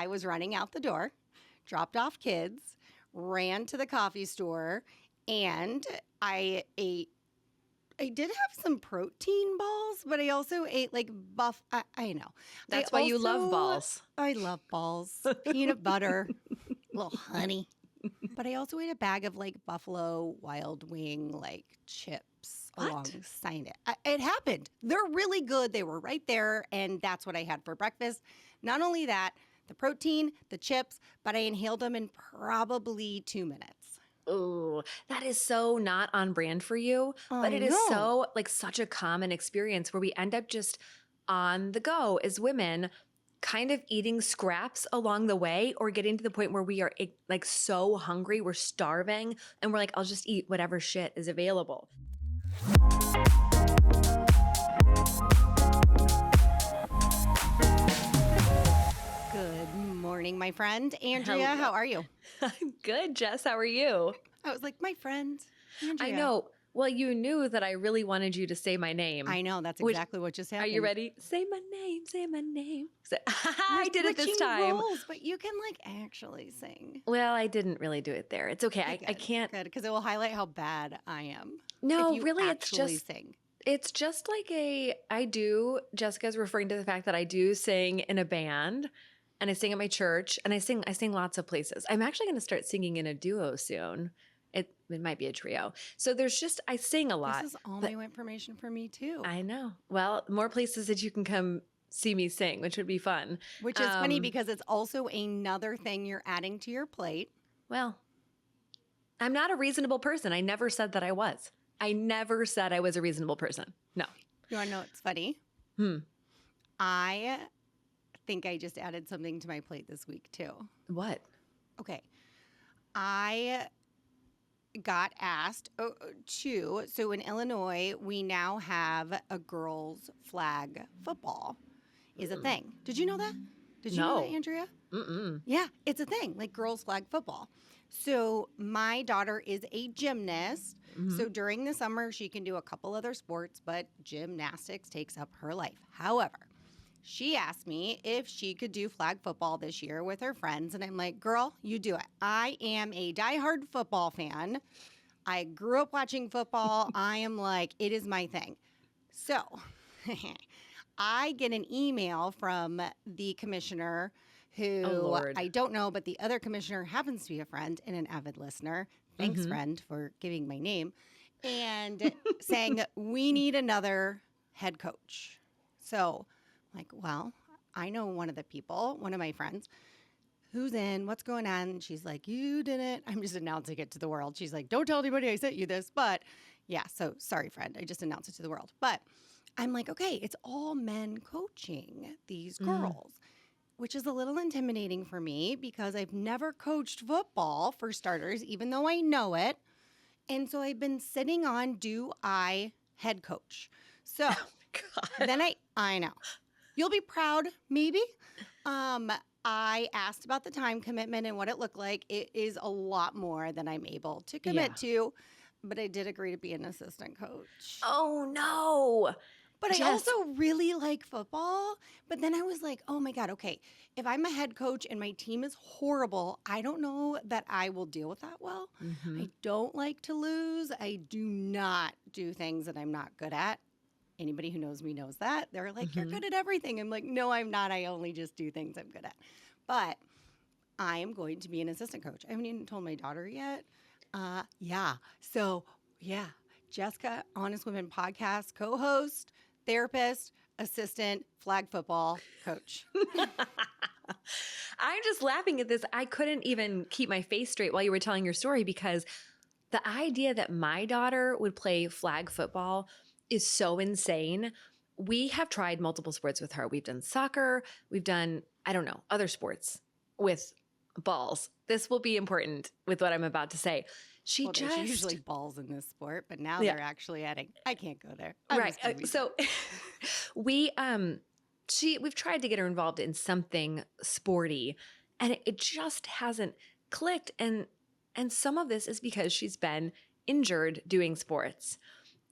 I was running out the door, dropped off kids, ran to the coffee store, and I did have some protein balls, but I also ate like I know. That's why you love balls. I love balls. Peanut butter, a little honey. But I also ate a bag of like Buffalo Wild Wing like chips alongside it. It happened. They're really good. They were right there, and that's what I had for breakfast. Not only that, the protein, the chips, but I inhaled them in probably 2 minutes. Oh, that is so not on brand for you, but it is so like such a common experience where we end up just on the go as women, kind of eating scraps along the way or getting to the point where we are like so hungry, we're starving, and we're like, I'll just eat whatever shit is available. Good morning, my friend. Andrea, Hello. how are you? I'm good, Jess. How are you? I was like, my friend, Andrea. I know. Well, you knew that I really wanted you to say my name. I know. That's exactly what just happened. Are you ready? Say my name. Say my name. I did it this time. Roles, but you can like actually sing. Well, I didn't really do it there. It's okay. I can't. Good, because it will highlight how bad I am. No, if you really, actually sing. It's just like I do. Jessica's referring to the fact that I do sing in a band. And I sing at my church, and I sing lots of places. I'm actually going to start singing in a duo soon. It might be a trio. So I sing a lot. This is all new information for me too. I know. Well, more places that you can come see me sing, which would be fun. Which is funny because it's also another thing you're adding to your plate. Well, I'm not a reasonable person. I never said that I was. I never said I was a reasonable person. No. You want to know what's funny? I think I just added something to my plate this week too. What? Okay. I got asked to, so in Illinois, we now have a girls' flag football is a thing. Did you know that? Did you know that, Andrea? Mm-mm. Yeah, it's a thing, like girls' flag football. So my daughter is a gymnast. Mm-hmm. So during the summer, she can do a couple other sports, but gymnastics takes up her life. However, she asked me if she could do flag football this year with her friends. And I'm like, girl, you do it. I am a diehard football fan. I grew up watching football. I am like, it is my thing. So I get an email from the commissioner who I don't know, but the other commissioner happens to be a friend and an avid listener. Thanks, friend, for giving my name. And saying, we need another head coach. So like, well, I know one of the people, one of my friends, who's in, what's going on? And she's like, you didn't. I'm just announcing it to the world. She's like, don't tell anybody I sent you this. But yeah, so sorry, friend. I just announced it to the world. But I'm like, okay, it's all men coaching these girls, which is a little intimidating for me because I've never coached football, for starters, even though I know it. And so I've been sitting on, do I head coach? So then I know. You'll be proud, maybe. I asked about the time commitment and what it looked like. It is a lot more than I'm able to commit to, but I did agree to be an assistant coach. Oh, no. But I also really like football. But then I was like, oh, my God, okay. If I'm a head coach and my team is horrible, I don't know that I will deal with that well. I don't like to lose. I do not do things that I'm not good at. Anybody who knows me knows that. They're like, you're good at everything. I'm like, no, I'm not. I only just do things I'm good at. But I am going to be an assistant coach. I haven't even told my daughter yet. Yeah. So, yeah. Jessica, Honest Women podcast, co-host, therapist, assistant, flag football coach. I'm just laughing at this. I couldn't even keep my face straight while you were telling your story because the idea that my daughter would play flag football is so insane. We have tried multiple sports with her. We've done soccer. We've done, I don't know, other sports with balls. This will be important with what I'm about to say. There's usually balls in this sport, but now they're actually adding. I can't go there. So we've tried to get her involved in something sporty, and it just hasn't clicked. And some of this is because she's been injured doing sports.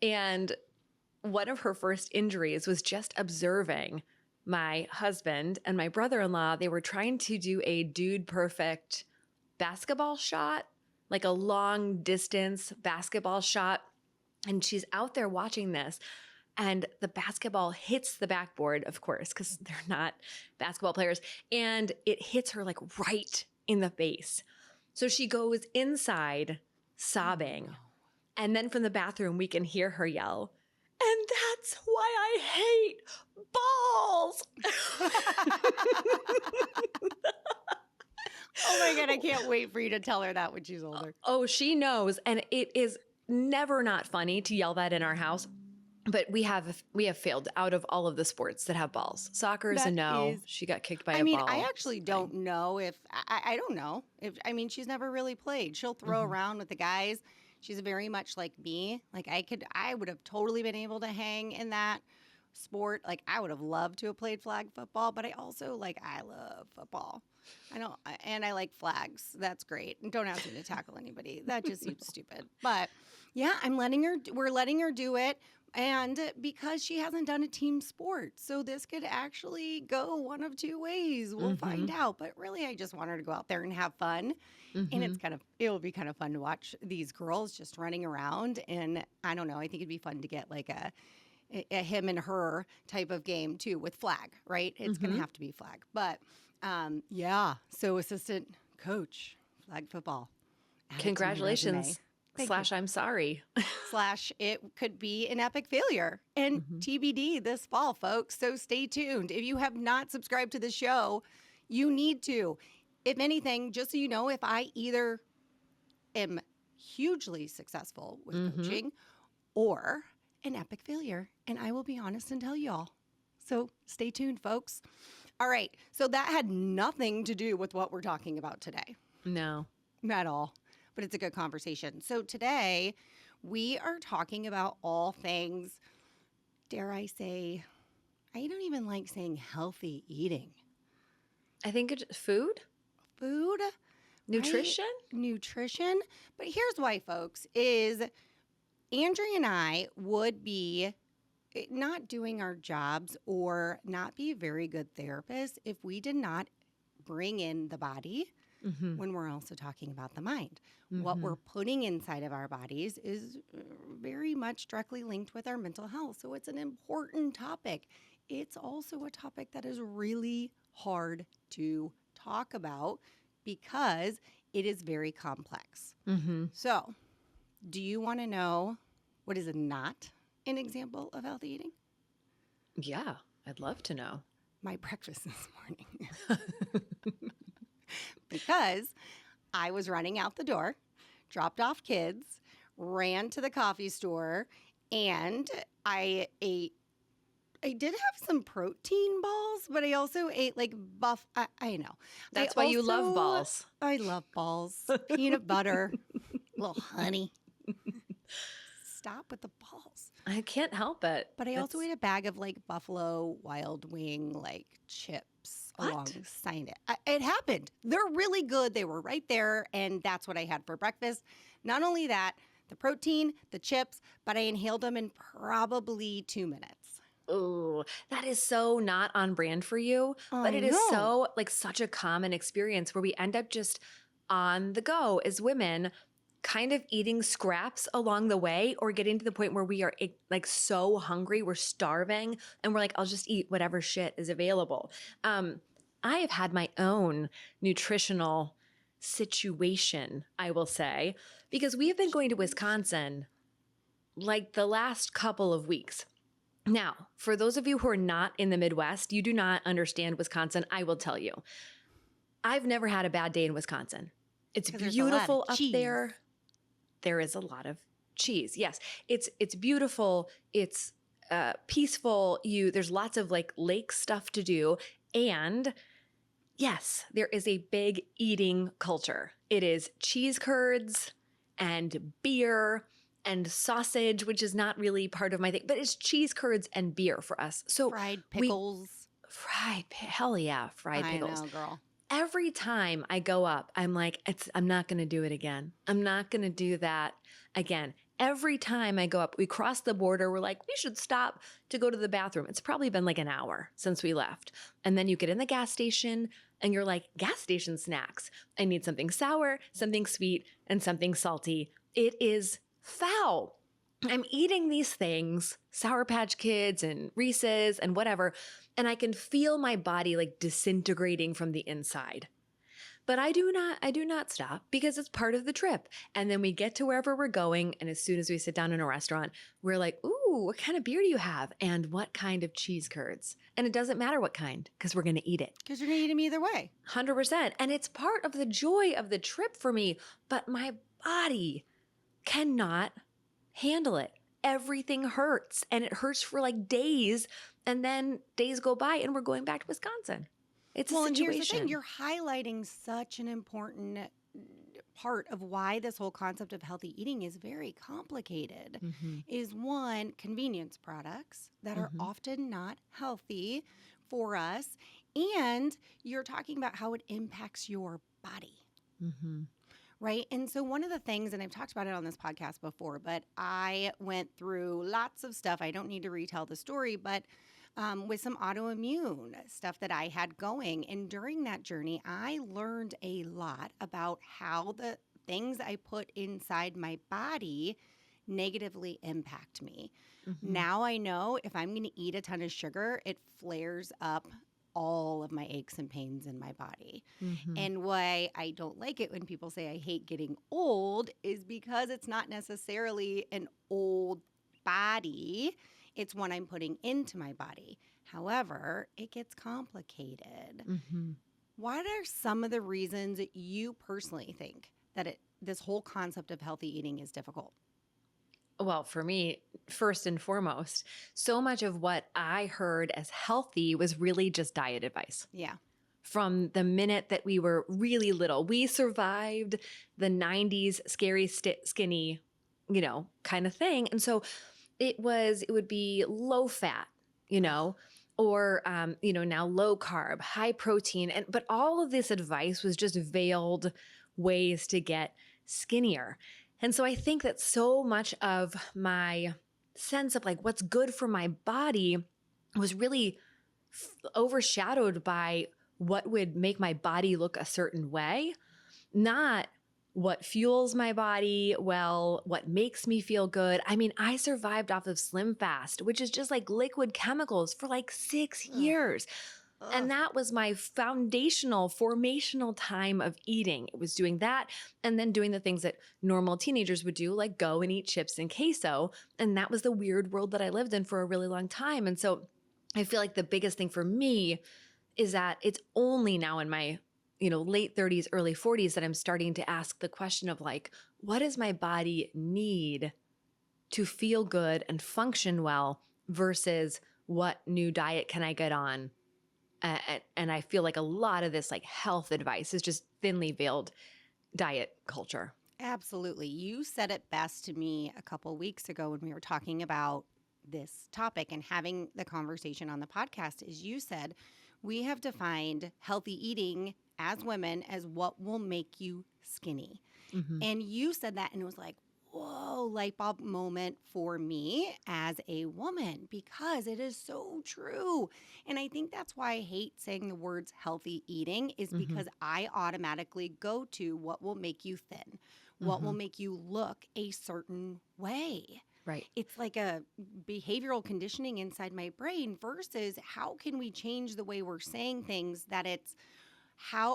And one of her first injuries was just observing my husband and my brother-in-law, they were trying to do a dude perfect basketball shot, like a long distance basketball shot. And she's out there watching this, and the basketball hits the backboard, of course, because they're not basketball players, and it hits her like right in the face. So she goes inside sobbing. And then from the bathroom, we can hear her yell, "And that's why I hate balls." Oh my God, I can't wait for you to tell her that when she's older. Oh, she knows. And it is never not funny to yell that in our house. But we have failed out of all of the sports that have balls. Soccer is a no. She got kicked by a ball. I actually don't know if I don't know if she's never really played. She'll throw around with the guys. She's very much like me. Like I would have totally been able to hang in that sport. Like I would have loved to have played flag football, but I also I love football. I like flags. That's great. And don't ask me to tackle anybody. That just seems stupid. But yeah, we're letting her do it. And because she hasn't done a team sport. So this could actually go one of two ways. We'll find out. But really, I just want her to go out there and have fun. And it'll be kind of fun to watch these girls just running around. And I don't know, I think it'd be fun to get like a him and her type of game too with flag, right? It's going to have to be flag. But yeah, so assistant coach, flag football. Congratulations. / I'm sorry. / it could be an epic failure. And TBD this fall, folks. So stay tuned. If you have not subscribed to the show, you need to. If anything, just so you know, if I either am hugely successful with coaching or an epic failure, and I will be honest and tell y'all. So stay tuned, folks. All right. So that had nothing to do with what we're talking about today. No. At all. But it's a good conversation. So today we are talking about all things, dare I say, I don't even like saying healthy eating. I think it's food. Food. Nutrition? Right? Nutrition. But here's why, folks, is Andrea and I would be not doing our jobs or not be very good therapists if we did not bring in the body when we're also talking about the mind. What we're putting inside of our bodies is very much directly linked with our mental health. So it's an important topic. It's also a topic that is really hard to talk about because it is very complex. So do you want to know what is not an example of healthy eating? Yeah, I'd love to know. My breakfast this morning. Because I was running out the door, dropped off kids, ran to the coffee store, and I did have some protein balls, but I also ate I know. That's why you love balls. I love balls. Peanut butter, a little honey. Stop with the balls. I can't help it. But I also ate a bag of Buffalo Wild Wing chips alongside it. It happened. They're really good. They were right there, and that's what I had for breakfast. Not only that, the protein, the chips, but I inhaled them in probably 2 minutes. Oh, that is so not on brand for you. But it is so such a common experience where we end up just on the go as women, kind of eating scraps along the way or getting to the point where we are so hungry, we're starving, and we're I'll just eat whatever shit is available. I have had my own nutritional situation, I will say, because we have been going to Wisconsin the last couple of weeks. Now, for those of you who are not in the Midwest, you do not understand Wisconsin, I will tell you. I've never had a bad day in Wisconsin. It's beautiful up there. There is a lot of cheese. Yes, it's beautiful. It's peaceful. There's lots of lake stuff to do. And yes, there is a big eating culture. It is cheese curds and beer and sausage, which is not really part of my thing, but it's cheese curds and beer for us. So fried pickles. Hell yeah, fried pickles. I know, girl. Every time I go up, I'm I'm not going to do it again. I'm not going to do that again. Every time I go up, we cross the border, we're like, we should stop to go to the bathroom. It's probably been like an hour since we left. And then you get in the gas station and you're like, gas station snacks. I need something sour, something sweet, and something salty. It is foul. I'm eating these things, Sour Patch Kids and Reese's and whatever, and I can feel my body like disintegrating from the inside. But I do not stop because it's part of the trip. And then we get to wherever we're going. And as soon as we sit down in a restaurant, we're like, ooh, what kind of beer do you have? And what kind of cheese curds? And it doesn't matter what kind because we're going to eat it. Because you're going to eat them either way. 100%. And it's part of the joy of the trip for me. But my body cannot handle it. Everything hurts. And it hurts for like days. And then days go by and we're going back to Wisconsin. It's a situation. And here's the thing. You're highlighting such an important part of why this whole concept of healthy eating is very complicated. Is one, convenience products that are often not healthy for us. And you're talking about how it impacts your body. Right? And so one of the things, and I've talked about it on this podcast before, but I went through lots of stuff. I don't need to retell the story, but with some autoimmune stuff that I had going. And during that journey, I learned a lot about how the things I put inside my body negatively impact me. Now I know if I'm going to eat a ton of sugar, it flares up all of my aches and pains in my body. And why I don't like it when people say I hate getting old is because it's not necessarily an old body. It's one I'm putting into my body. However, it gets complicated. What are some of the reasons that you personally think that this whole concept of healthy eating is difficult? Well, for me, first and foremost, so much of what I heard as healthy was really just diet advice. Yeah. From the minute that we were really little, we survived the 90s scary, skinny, kind of thing. And so it would be low fat, or, now low carb, high protein. But all of this advice was just veiled ways to get skinnier. And so I think that so much of my sense of like what's good for my body was really overshadowed by what would make my body look a certain way, not what fuels my body well, what makes me feel good. I mean, I survived off of Slim Fast, which is just like liquid chemicals for like 6 years. And that was my formational time of eating. It was doing that and then doing the things that normal teenagers would do, like go and eat chips and queso. And that was the weird world that I lived in for a really long time. And so I feel like the biggest thing for me is that it's only now in my late 30s, early 40s that I'm starting to ask the question of like, what does my body need to feel good and function well versus what new diet can I get on? And I feel like a lot of this like health advice is just thinly veiled diet culture. Absolutely. You said it best to me a couple weeks ago when we were talking about this topic and having the conversation on the podcast is you said, we have defined healthy eating as women as what will make you skinny. And you said that and it was like, whoa, light bulb moment for me as a woman because it is so true. And I think that's why I hate saying the words healthy eating is because I automatically go to what will make you thin, what will make you look a certain way. Right. It's like a behavioral conditioning inside my brain versus how can we change the way we're saying things that it's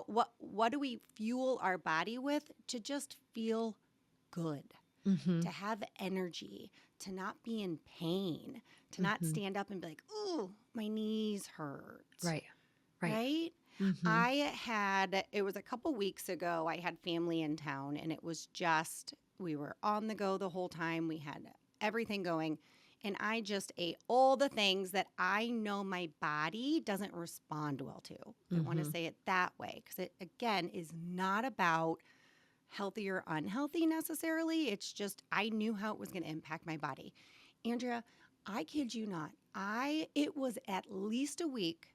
what do we fuel our body with to just feel good, to have energy, to not be in pain, to not stand up and be like, ooh, my knees hurt. Right. It was a couple weeks ago, I had family in town and it was just, we were on the go the whole time. We had everything going. And I just ate all the things that I know my body doesn't respond well to. I want to say it that way because it, again, is not about healthy or unhealthy necessarily. It's just I knew how it was going to impact my body. Andrea, I kid you not. It was at least a week,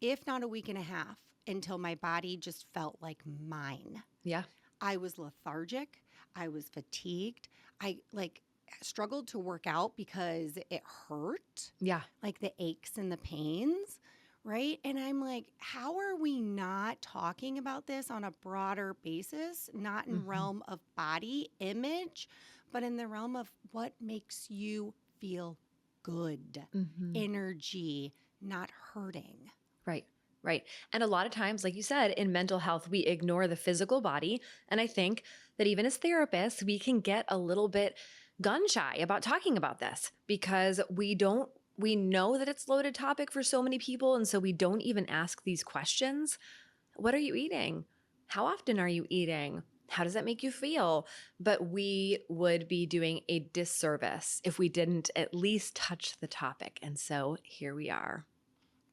if not a week and a half, until my body just felt like mine. Yeah. I was lethargic. I was fatigued. struggled to work out because it hurt, Yeah. like the aches and the pains, right? And I'm like, how are we not talking about this on a broader basis, not in Mm-hmm. realm of body image, but in the realm of what makes you feel good, Mm-hmm. energy, not hurting. Right. Right. And a lot of times, like you said, in mental health, we ignore the physical body. And I think that even as therapists, we can get a little bit gun shy about talking about this because we know that it's a loaded topic for so many people. And so we don't even ask these questions. What are you eating? How often are you eating? How does that make you feel? But we would be doing a disservice if we didn't at least touch the topic. And so here we are.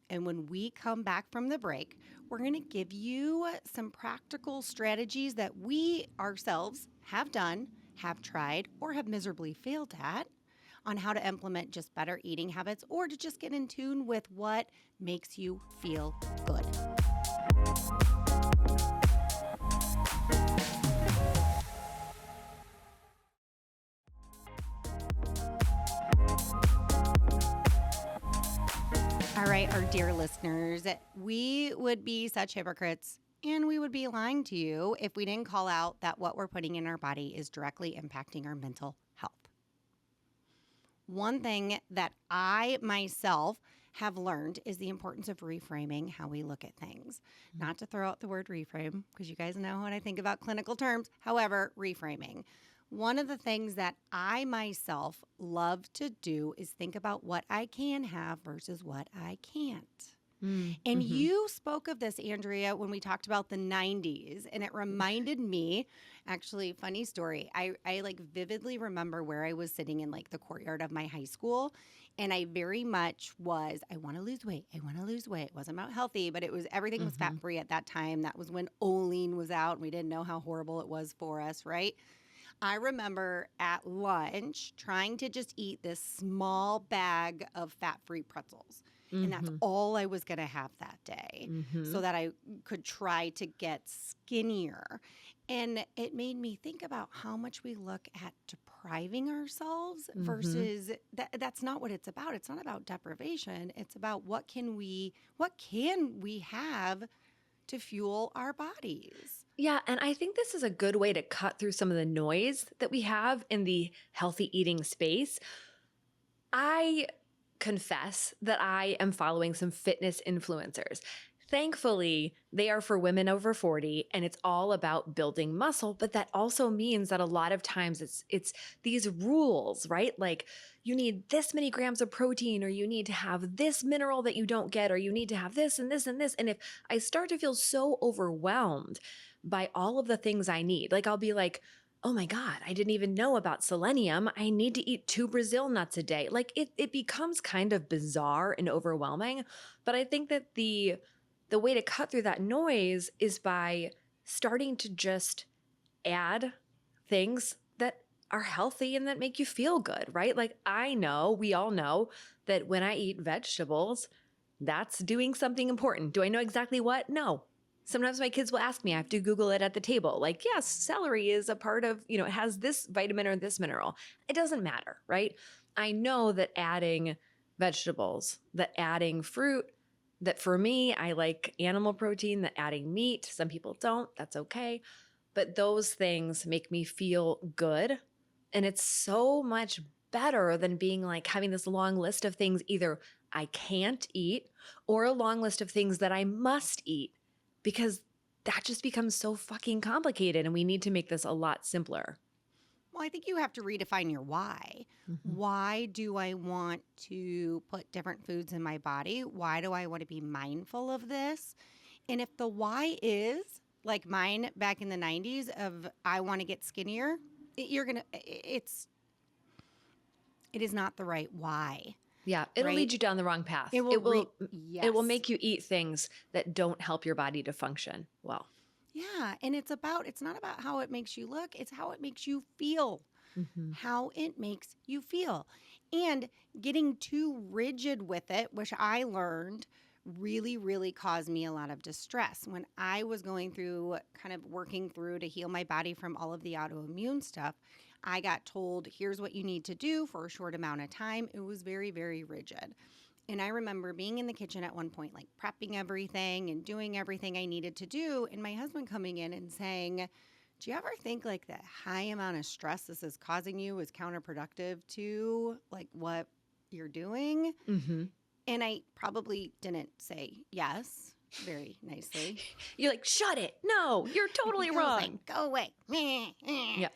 And when we come back from the break, we're going to give you some practical strategies that we ourselves have done, have tried, or have miserably failed at on how to implement just better eating habits or to just get in tune with what makes you feel good. All right, our dear listeners, we would be such hypocrites and we would be lying to you if we didn't call out that what we're putting in our body is directly impacting our mental health. One thing that I myself have learned is the importance of reframing how we look at things. Not to throw out the word reframe, because you guys know what I think about clinical terms. However, reframing. One of the things that I myself love to do is think about what I can have versus what I can't. And Mm-hmm. you spoke of this, Andrea, when we talked about the 90s, and it reminded me, actually, funny story. I like vividly remember where I was sitting in like the courtyard of my high school, and I very much was, I want to lose weight. I want to lose weight. It wasn't about healthy, but it was everything was Mm-hmm. fat free at that time. That was when Olean was out, and we didn't know how horrible it was for us, right? I remember at lunch trying to just eat this small bag of fat free pretzels. And that's Mm-hmm. all I was going to have that day Mm-hmm. so that I could try to get skinnier. And it made me think about how much we look at depriving ourselves Mm-hmm. versus that's not what it's about. It's not about deprivation. It's about what can we have to fuel our bodies. Yeah, and I think this is a good way to cut through some of the noise that we have in the healthy eating space. I confess that I am following some fitness influencers. Thankfully, they are for women over 40 and it's all about building muscle, but that also means that a lot of times it's these rules, right? Like you need this many grams of protein or you need to have this mineral that you don't get or you need to have this and this and this. And if I start to feel so overwhelmed by all of the things I need, like I'll be like, oh my God, I didn't even know about selenium. I need to eat 2 Brazil nuts a day. Like it becomes kind of bizarre and overwhelming. But I think that the way to cut through that noise is by starting to just add things that are healthy and that make you feel good, right? Like I know, we all know that when I eat vegetables, that's doing something important. Do I know exactly what? No. Sometimes my kids will ask me, I have to Google it at the table. Like, yes, celery is a part of, it has this vitamin or this mineral. It doesn't matter, right? I know that adding vegetables, that adding fruit, that for me, I like animal protein, that adding meat, some people don't, that's okay. But those things make me feel good. And it's so much better than being like having this long list of things either I can't eat or a long list of things that I must eat because that just becomes so fucking complicated. And we need to make this a lot simpler. Well, I think you have to redefine your why. Mm-hmm. Why do I want to put different foods in my body? Why do I want to be mindful of this? And if the why is like mine back in the 90s of I want to get skinnier, it is not the right why, Yeah, it'll right? lead you down the wrong path. It will It will yes. make you eat things that don't help your body to function well. Yeah, and it's not about how it makes you look, it's how it makes you feel. Mm-hmm. How it makes you feel. And getting too rigid with it, which I learned really, really caused me a lot of distress. When I was going through, kind of working through to heal my body from all of the autoimmune stuff, I got told, here's what you need to do for a short amount of time. It was very, very rigid. And I remember being in the kitchen at one point, like prepping everything and doing everything I needed to do. And my husband coming in and saying, do you ever think like the high amount of stress this is causing you is counterproductive to like what you're doing? Mm-hmm. And I probably didn't say yes very nicely. You're like, shut it. No, you're totally I was wrong. like, go away. Yeah.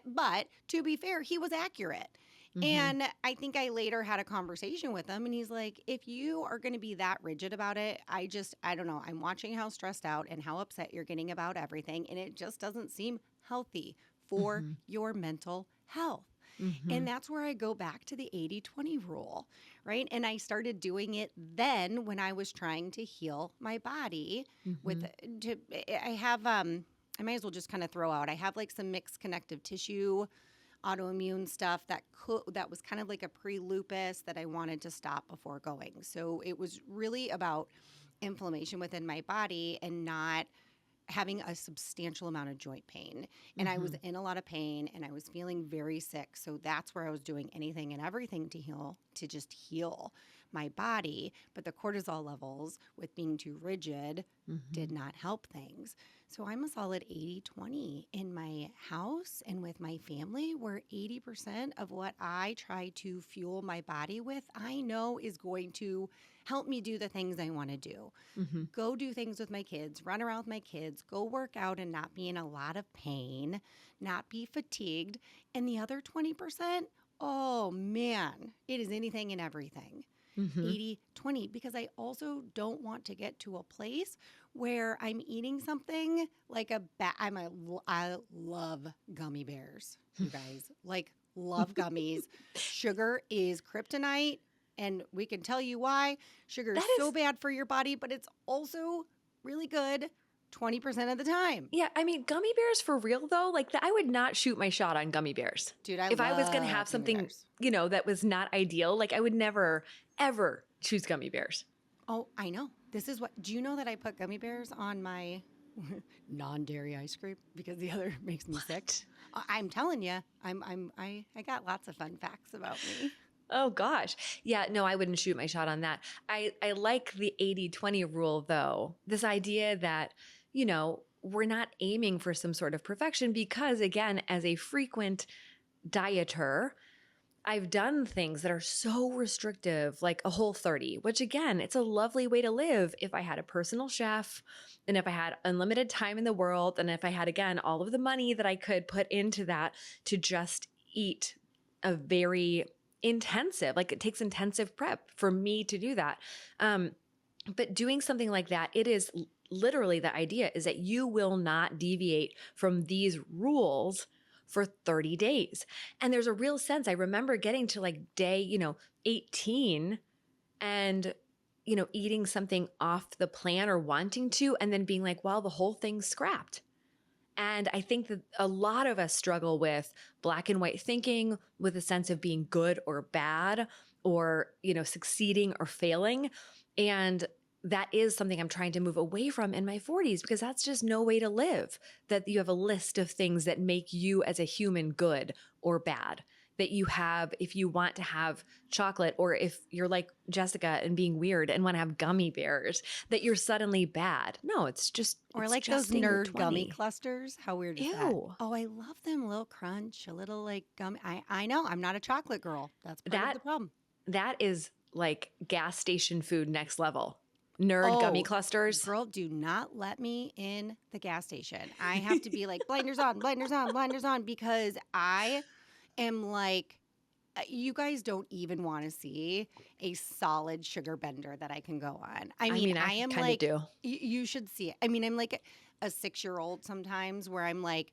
But to be fair, he was accurate. Mm-hmm. And I think I later had a conversation with him, and he's like, if you are going to be that rigid about it, I don't know. I'm watching how stressed out and how upset you're getting about everything, and it just doesn't seem healthy for your mental health. Mm-hmm. And that's where I go back to the 80-20 rule, right? And I started doing it then when I was trying to heal my body with I have I might as well just kind of throw out. I have like some mixed connective tissue autoimmune stuff that was kind of like a pre-lupus that I wanted to stop before going. So it was really about inflammation within my body and not having a substantial amount of joint pain. And I was in a lot of pain and I was feeling very sick. So that's where I was doing anything and everything to just heal my body. But the cortisol levels with being too rigid did not help things. So I'm a solid 80-20 in my house and with my family, where 80% of what I try to fuel my body with, I know is going to help me do the things I want to do. Go do things with my kids, run around with my kids, go work out and not be in a lot of pain, not be fatigued. And the other 20%, oh man, it is anything and everything. 80-20, because I also don't want to get to a place where I'm eating something like I love gummy bears, you guys. Like, love gummies. Sugar is kryptonite, and we can tell you why. Sugar is so bad for your body, but it's also really good 20% of the time. Yeah, I mean, gummy bears for real though, like I would not shoot my shot on gummy bears. Dude, if I was going to have something, that was not ideal, like I would never, ever choose gummy bears. Oh, I know. Do you know that I put gummy bears on my non-dairy ice cream because the other makes me sick? I'm telling you, I got lots of fun facts about me. Oh gosh. Yeah, no, I wouldn't shoot my shot on that. I like the 80-20 rule though. This idea that, we're not aiming for some sort of perfection because, again, as a frequent dieter, I've done things that are so restrictive, like a Whole30, which again, it's a lovely way to live if I had a personal chef and if I had unlimited time in the world and if I had, again, all of the money that I could put into that to just eat a very intensive, like it takes intensive prep for me to do that. But doing something like that, it is literally the idea is that you will not deviate from these rules for 30 days. And there's a real sense. I remember getting to like day, 18 and, eating something off the plan or wanting to, and then being like, well, the whole thing's scrapped. And I think that a lot of us struggle with black and white thinking, with a sense of being good or bad or, succeeding or failing. And that is something I'm trying to move away from in my 40s because that's just no way to live, that you have a list of things that make you as a human good or bad, that you have if you want to have chocolate or if you're like Jessica and being weird and want to have gummy bears, that you're suddenly bad. No, it's just Or it's like just those nerd gummy clusters. How weird is that? Ew. Oh, I love them. A little crunch, a little like gummy. I know. I'm not a chocolate girl. That's part of the problem. That is like gas station food next level. Nerd gummy clusters. Girl, do not let me in the gas station. I have to be like blinders on, blinders on, blinders on, because I am like, you guys don't even want to see a solid sugar bender that I can go on. I mean I am like, do. You should see it. I mean, I'm like a 6-year-old sometimes where I'm like,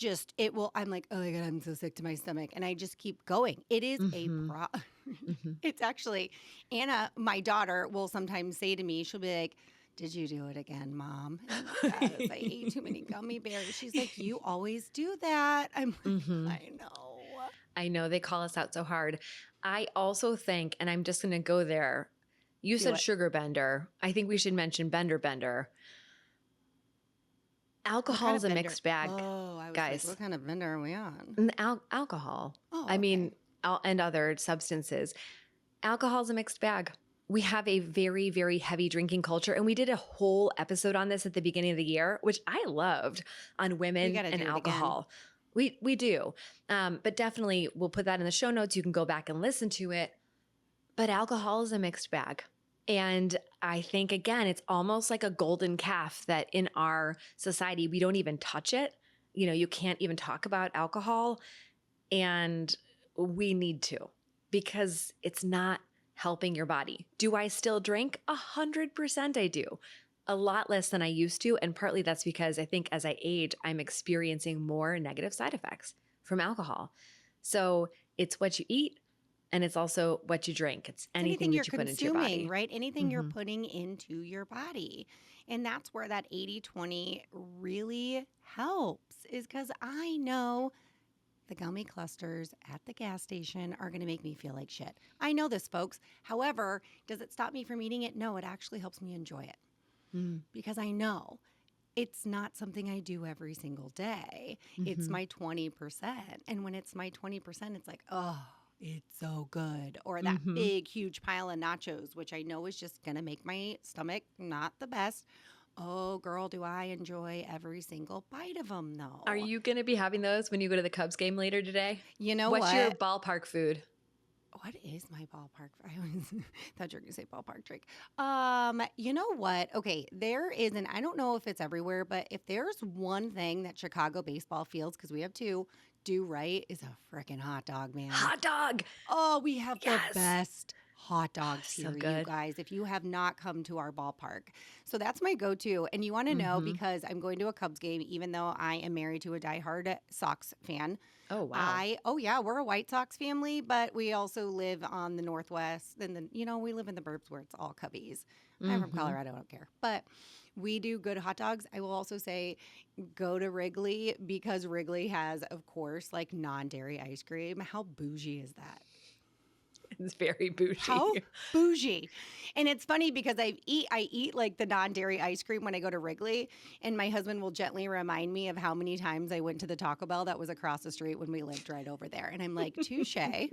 I'm like, oh my God, I'm so sick to my stomach. And I just keep going. It is It's actually, Anna, my daughter, will sometimes say to me, she'll be like, did you do it again, Mom? Yes, I ate too many gummy bears. She's like, you always do that. I'm like, I know. I know they call us out so hard. I also think, and I'm just going to go there, You said it. sugar bender. I think we should mention bender. What Alcohol kind is of a bender? mixed bag, Oh, I was like, guys. what kind of bender are we on? Alcohol. Oh, I okay. mean, and other substances. Alcohol is a mixed bag. We have a very, very heavy drinking culture. And we did a whole episode on this at the beginning of the year, which I loved, on We women got to and do it again. alcohol. We do. But definitely we'll put that in the show notes. You can go back and listen to it. But alcohol is a mixed bag. And I think, again, it's almost like a golden calf that in our society, we don't even touch it. You can't even talk about alcohol. And we need to, because it's not helping your body. Do I still drink? 100% I do. A lot less than I used to. And partly that's because I think as I age, I'm experiencing more negative side effects from alcohol. So it's what you eat, and it's also what you drink. It's anything you're that you put into your consuming, body. right? Anything you're Mhm. putting into your body. And that's where that 80-20 really helps, is because I know the gummy clusters at the gas station are going to make me feel like shit. I know this, folks. However, does it stop me from eating it? No, it actually helps me enjoy it Mm. because I know it's not something I do every single day. It's Mhm. my 20%. And when it's my 20%, it's like, oh, it's so good. Or that Mhm. big, huge pile of nachos, which I know is just going to make my stomach not the best. Oh, girl, do I enjoy every single bite of them, Are though. you going to be having those when you go to the Cubs game later today? You know What's your what? ballpark food? What is my ballpark? I always thought you were going to say ballpark drink. You know what? Okay, there is, and I don't know if it's everywhere, but if there's one thing that Chicago baseball fields, because we have two, do right, is a freaking hot dog, man. Hot dog. Oh, we have the Yes. best hot dogs So here, you good. guys, if you have not come to our ballpark. So that's my go-to. And you want to know, Mhm. because I'm going to a Cubs game, even though I am married to a diehard Sox fan. Oh, wow. Oh yeah, we're a White Sox family, but we also live on the Northwest. And we live in the burbs where it's all Cubbies. I'm from Mhm. Colorado, I don't care. But we do good hot dogs. I will also say go to Wrigley, because Wrigley has, of course, like non-dairy ice cream. How bougie is that? It's very bougie. How bougie. And it's funny because I eat like the non-dairy ice cream when I go to Wrigley, and my husband will gently remind me of how many times I went to the Taco Bell that was across the street when we lived right over there. And I'm like, touche. That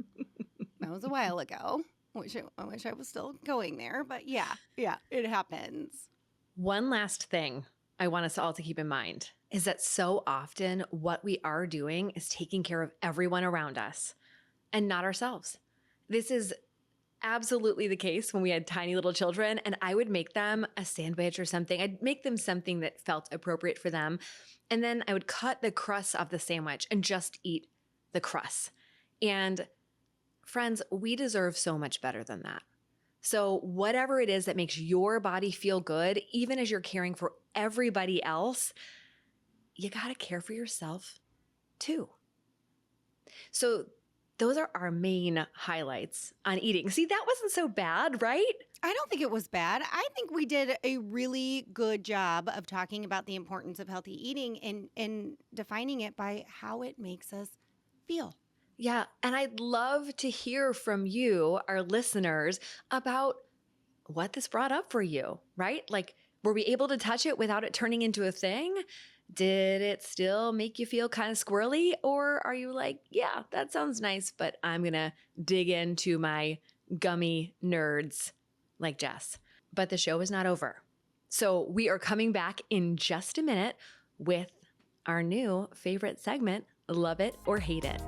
was a while ago. I wish I was still going there, but yeah, it happens. One last thing I want us all to keep in mind is that so often what we are doing is taking care of everyone around us and not ourselves. This is absolutely the case when we had tiny little children, and I would make them a sandwich or something. I'd make them something that felt appropriate for them. And then I would cut the crust of the sandwich and just eat the crust. And friends, we deserve so much better than that. So, whatever it is that makes your body feel good, even as you're caring for everybody else, you got to care for yourself too. So, those are our main highlights on eating. See, that wasn't so bad, right? I don't think it was bad. I think we did a really good job of talking about the importance of healthy eating and defining it by how it makes us feel. Yeah. And I'd love to hear from you, our listeners, about what this brought up for you, right? Like, were we able to touch it without it turning into a thing? Did it still make you feel kind of squirrely? Or are you like, yeah, that sounds nice, but I'm going to dig into my gummy nerds like Jess? But the show is not over. So we are coming back in just a minute with our new favorite segment, Love It or Hate It.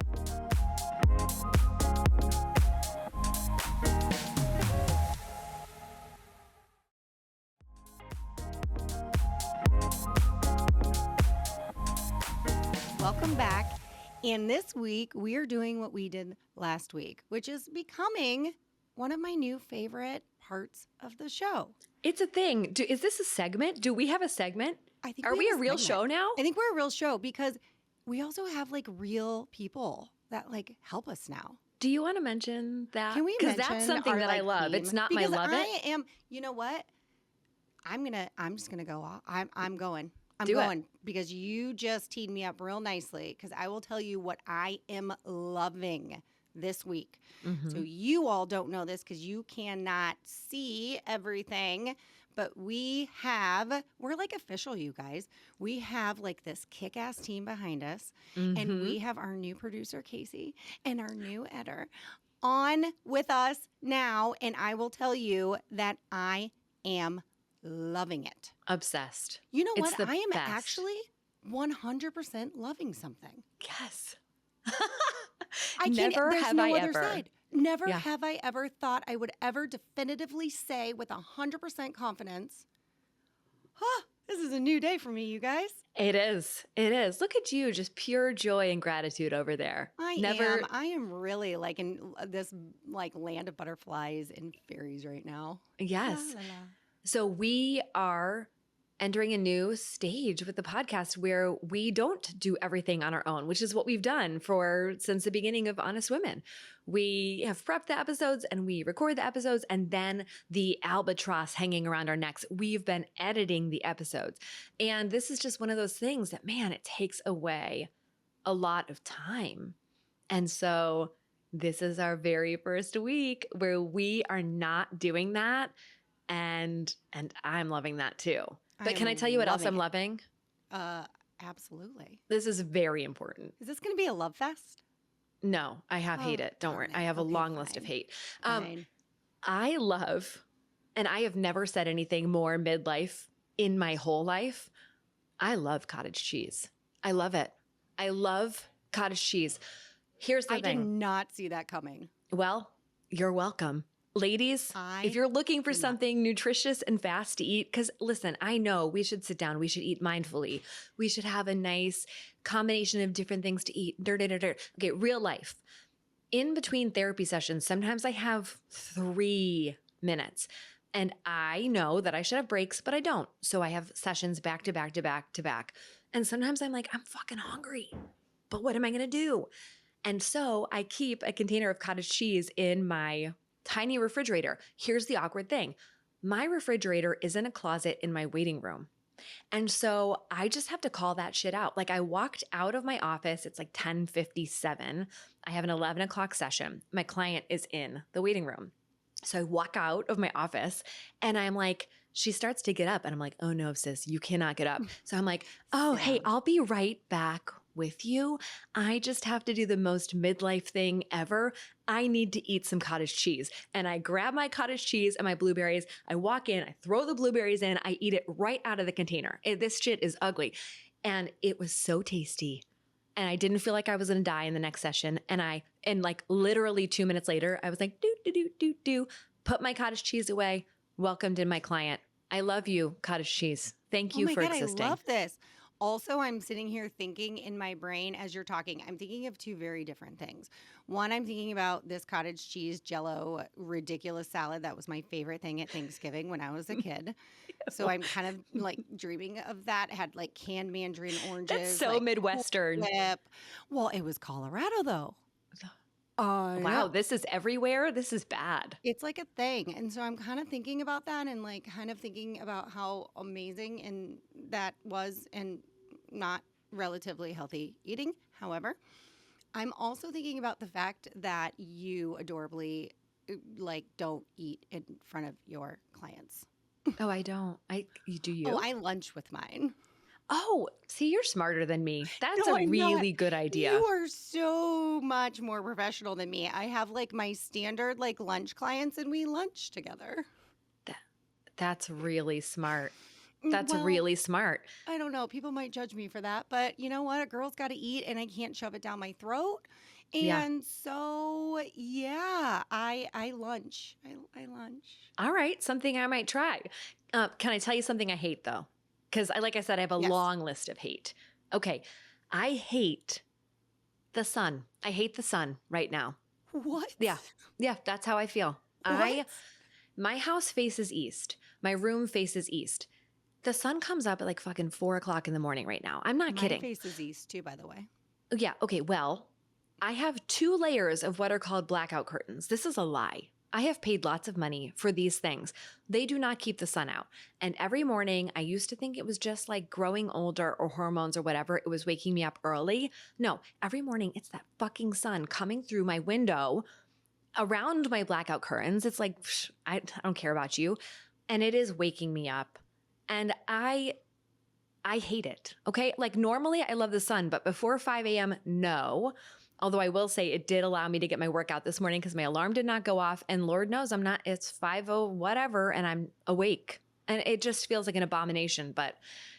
Welcome back. And this week, we are doing what we did last week, which is becoming one of my new favorite parts of the show. It's a thing. Is this a segment? Do we have a segment? I think Are we have a real segment. show now? I think we're a real show because we also have like real people that like help us now. Do you want to mention that? Can we Because mention that's something our, that I like, love. theme? It's not because my love it. I am, you know what? I'm just gonna go off. I'm going. I'm Do it. going because you just teed me up real nicely, because I will tell you what I am loving this week. So Mm-hmm. you all don't know this because you cannot see everything, but we're like official, you guys. We have like this kick-ass team behind us, and Mm-hmm. we have our new producer, Casey, and our new editor on with us now. And I will tell you that I am loving it. Obsessed. You know It's what? the I am best. actually 100% loving something. Yes. I can't, Never there's have no I other ever. side. Never Yeah. have I ever thought I would ever definitively say with 100% confidence, this is a new day for me, you guys. It is. It is. Look at you, just pure joy and gratitude over there. Never. I am really like in this like land of butterflies and fairies right now. La, Yes. la, la. So we are entering a new stage with the podcast where we don't do everything on our own, which is what we've done since the beginning of Honest Women. We have prepped the episodes and we record the episodes, and then the albatross hanging around our necks, we've been editing the episodes. And this is just one of those things that, man, it takes away a lot of time. And so this is our very first week where we are not doing that. And I'm loving that too. But can I tell you what else I'm loving? Absolutely. This is very important. Is this going to be a love fest? No, I have hate Oh, it. Don't darn worry. it. I have a Okay, long list of fine. hate. Fine. I love, and I have never said anything more midlife in my whole life. I love cottage cheese. I love it. I love cottage cheese. Here's the I did thing. not see that coming. Well, you're welcome. Ladies, if you're looking for something nutritious and fast to eat, because listen, I know we should sit down, we should eat mindfully, we should have a nice combination of different things to eat. Okay, real life. In between therapy sessions, sometimes I have 3 minutes. And I know that I should have breaks, but I don't. So I have sessions back to back to back to back. And sometimes I'm like, I'm fucking hungry, but what am I going to do? And so I keep a container of cottage cheese in my tiny refrigerator. Here's the awkward thing. My refrigerator is in a closet in my waiting room. And so I just have to call that shit out. Like I walked out of my office. It's like 10:57. I have an 11 o'clock session. My client is in the waiting room. So I walk out of my office and I'm like, she starts to get up and I'm like, oh no, sis, you cannot get up. So I'm like, oh, hey, I'll be right back with you. I just have to do the most midlife thing ever. I need to eat some cottage cheese. And I grab my cottage cheese and my blueberries. I walk in, I throw the blueberries in, I eat it right out of the container. This shit is ugly. And it was so tasty. And I didn't feel like I was going to die in the next session. And like literally 2 minutes later, I was like, put my cottage cheese away, welcomed in my client. I love you, cottage cheese. Thank you for existing. I love this. Also, I'm sitting here thinking in my brain as you're talking, I'm thinking of 2 very different things. One, I'm thinking about this cottage cheese Jello ridiculous salad. That was my favorite thing at Thanksgiving when I was a kid. So I'm kind of like dreaming of that. It had like canned mandarin oranges. That's so like, Midwestern. whip. Well, it was Colorado though. Wow, this is everywhere. This is bad. It's like a thing. And so I'm kind of thinking about that and like kind of thinking about how amazing and that was and not relatively healthy eating. However, I'm also thinking about the fact that you adorably like don't eat in front of your clients. Oh, I don't. Do you? Oh, I lunch with mine. Oh, see, you're smarter than me. That's No, a I'm really not. good idea. You are so much more professional than me. I have like my standard like lunch clients and we lunch together. That's really smart. That's Well, really smart. I don't know. People might judge me for that, but you know what? A girl's got to eat and I can't shove it down my throat. Yeah. And so, yeah, I lunch. I lunch. All right, something I might try. Can I tell you something I hate though? Because like I said, I have a Yes. long list of hate. Okay, I hate the sun. I hate the sun right now. What? Yeah, that's how I feel. What? My house faces east. My room faces east. The sun comes up at like fucking 4 o'clock in the morning right now. I'm not kidding. My face is east too, by the way. Yeah. Okay. Well, I have 2 layers of what are called blackout curtains. This is a lie. I have paid lots of money for these things. They do not keep the sun out. And every morning, I used to think it was just like growing older or hormones or whatever. It was waking me up early. No, every morning it's that fucking sun coming through my window around my blackout curtains. It's like, I don't care about you. And it is waking me up. And I hate it. Okay. Like normally I love the sun, but before 5 a.m., no. Although I will say it did allow me to get my workout this morning because my alarm did not go off. And Lord knows it's 5:00 whatever, and I'm awake. And it just feels like an abomination. But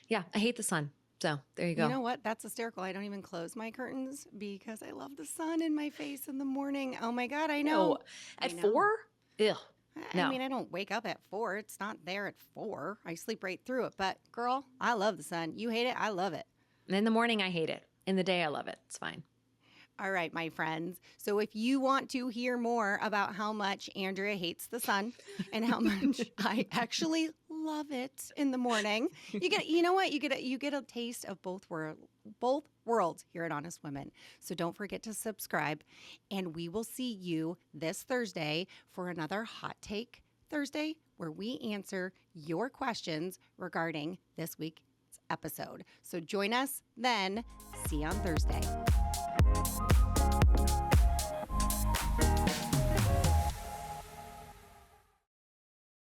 yeah, I hate the sun. So there you go. You know what? That's hysterical. I don't even close my curtains because I love the sun in my face in the morning. Oh my God, I know. No. At 4? Ew. I No. mean, I don't wake up at 4. It's not there at 4. I sleep right through it. But girl, I love the sun. You hate it? I love it. In the morning, I hate it. In the day, I love it. It's fine. All right, my friends. So if you want to hear more about how much Andrea hates the sun and how much I actually love it in the morning, you know what? You get a taste of both worlds here at Honest Women. So don't forget to subscribe, and we will see you this Thursday for another Hot Take Thursday where we answer your questions regarding this week's episode. So join us then. See you on Thursday.